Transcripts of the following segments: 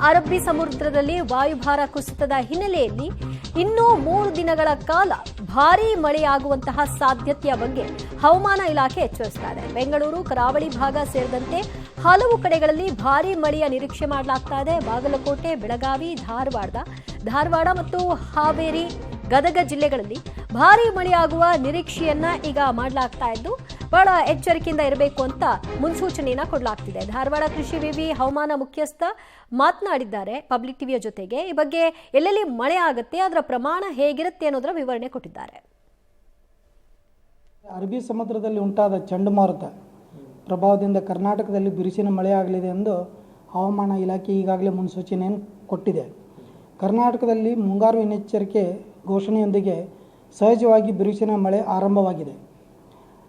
ಅರಬ್ಬಿ ಸಮುದ್ರದಲ್ಲಿ ವಾಯುಭಾರ ಕುಸಿತದ ಹಿನ್ನೆಲೆಯಲ್ಲಿ ಇನ್ನೂ 3 ದಿನಗಳ ಕಾಲ ಭಾರೀ ಮಳೆಯಾಗುವಂತಹ ಸಾಧ್ಯತೆಯ ಬಗ್ಗೆ ಹವಾಮಾನ ಇಲಾಖೆ ಎಚ್ಚರಿಸ್ತಾ ಇದೆ. ಬೆಂಗಳೂರು, ಕರಾವಳಿ ಭಾಗ ಸೇರಿದಂತೆ ಹಲವು ಕಡೆಗಳಲ್ಲಿ ಭಾರೀ ಮಳೆಯ ನಿರೀಕ್ಷೆ ಮಾಡಲಾಗ್ತಾ ಇದೆ. ಬಾಗಲಕೋಟೆ, ಬೆಳಗಾವಿ, ಧಾರವಾಡ ಮತ್ತು ಹಾವೇರಿ, ಗದಗ ಜಿಲ್ಲೆಗಳಲ್ಲಿ ಭಾರೀ ಮಳೆಯಾಗುವ ನಿರೀಕ್ಷೆಯನ್ನ ಈಗ ಮಾಡಲಾಗ್ತಾ ಇದ್ದು ಬಹಳ ಎಚ್ಚರಿಕೆಯಿಂದ ಇರಬೇಕು ಅಂತ ಮುನ್ಸೂಚನೆಯನ್ನ ಕೊಡಲಾಗ್ತಿದೆ. ಧಾರವಾಡ ಕೃಷಿ ವಿವಿ ಹವಾಮಾನ ಮುಖ್ಯಸ್ಥ ಮಾತನಾಡಿದ್ದಾರೆ ಪಬ್ಲಿಕ್ ಟಿವಿಯ ಜೊತೆಗೆ. ಈ ಬಗ್ಗೆ ಎಲ್ಲೆಲ್ಲಿ ಮಳೆ ಆಗುತ್ತೆ, ಅದರ ಪ್ರಮಾಣ ಹೇಗಿರುತ್ತೆ ಅನ್ನೋದರ ವಿವರಣೆ ಕೊಟ್ಟಿದ್ದಾರೆ. ಅರಬ್ಬಿ ಸಮುದ್ರದಲ್ಲಿ ಉಂಟಾದ ಚಂಡಮಾರುತ ಪ್ರಭಾವದಿಂದ ಕರ್ನಾಟಕದಲ್ಲಿ ಬಿರುಸಿನ ಮಳೆಯಾಗಲಿದೆ ಎಂದು ಹವಾಮಾನ ಇಲಾಖೆ ಈಗಾಗಲೇ ಮುನ್ಸೂಚನೆಯನ್ನು ಕೊಟ್ಟಿದೆ. ಕರ್ನಾಟಕದಲ್ಲಿ ಮುಂಗಾರು ಮುನ್ನೆಚ್ಚರಿಕೆ ಘೋಷಣೆಯೊಂದಿಗೆ ಸಹಜವಾಗಿ ಬಿರುಸಿನ ಮಳೆ ಆರಂಭವಾಗಿದೆ.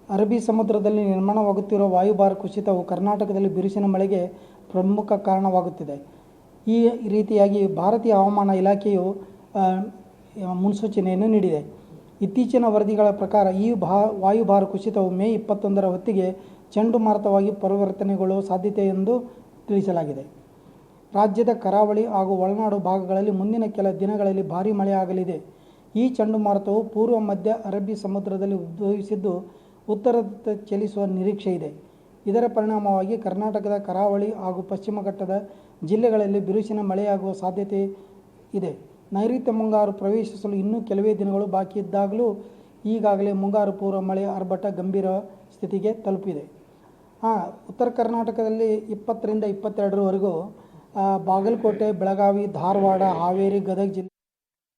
ಅರಬ್ಬಿ ಸಮುದ್ರದಲ್ಲಿ ನಿರ್ಮಾಣವಾಗುತ್ತಿರುವ ವಾಯುಭಾರ ಕುಸಿತವು ಕರ್ನಾಟಕದಲ್ಲಿ ಬಿರುಸಿನ ಮಳೆಗೆ ಪ್ರಮುಖ ಕಾರಣವಾಗುತ್ತಿದೆ. ಈ ರೀತಿಯಾಗಿ ಭಾರತೀಯ ಹವಾಮಾನ ಇಲಾಖೆಯು ಮುನ್ಸೂಚನೆಯನ್ನು ನೀಡಿದೆ. ಇತ್ತೀಚಿನ ವರದಿಗಳ ಪ್ರಕಾರ ಈ ವಾಯುಭಾರ ಕುಸಿತವು ಮೇ 21ರ ಹೊತ್ತಿಗೆ ಚಂಡಮಾರುತವಾಗಿ ಪರಿವರ್ತನೆಗೊಳ್ಳುವ ಸಾಧ್ಯತೆ ಎಂದು ತಿಳಿಸಲಾಗಿದೆ. ರಾಜ್ಯದ ಕರಾವಳಿ ಹಾಗೂ ಒಳನಾಡು ಭಾಗಗಳಲ್ಲಿ ಮುಂದಿನ ಕೆಲ ದಿನಗಳಲ್ಲಿ ಭಾರೀ ಮಳೆಯಾಗಲಿದೆ. ಈ ಚಂಡಮಾರುತವು ಪೂರ್ವ ಮಧ್ಯ ಅರಬ್ಬಿ ಸಮುದ್ರದಲ್ಲಿ ಉದ್ಭವಿಸಿದ್ದು ಉತ್ತರದತ್ತ ಚಲಿಸುವ ನಿರೀಕ್ಷೆ ಇದೆ. ಇದರ ಪರಿಣಾಮವಾಗಿ ಕರ್ನಾಟಕದ ಕರಾವಳಿ ಹಾಗೂ ಪಶ್ಚಿಮ ಘಟ್ಟದ ಜಿಲ್ಲೆಗಳಲ್ಲಿ ಬಿರುಸಿನ ಮಳೆಯಾಗುವ ಸಾಧ್ಯತೆ ಇದೆ. ನೈಋತ್ಯ ಮುಂಗಾರು ಪ್ರವೇಶಿಸಲು ಇನ್ನೂ ಕೆಲವೇ ದಿನಗಳು ಬಾಕಿ ಇದ್ದಾಗಲೂ ಈಗಾಗಲೇ ಮುಂಗಾರು ಪೂರ್ವ ಮಳೆ ಆರ್ಭಟ ಗಂಭೀರ ಸ್ಥಿತಿಗೆ ತಲುಪಿದೆ. ಉತ್ತರ ಕರ್ನಾಟಕದಲ್ಲಿ 20ರಿಂದ 22ರವರೆಗೂ ಬಾಗಲಕೋಟೆ, ಬೆಳಗಾವಿ, ಧಾರವಾಡ, ಹಾವೇರಿ, ಗದಗ ಜಿಲ್ಲೆ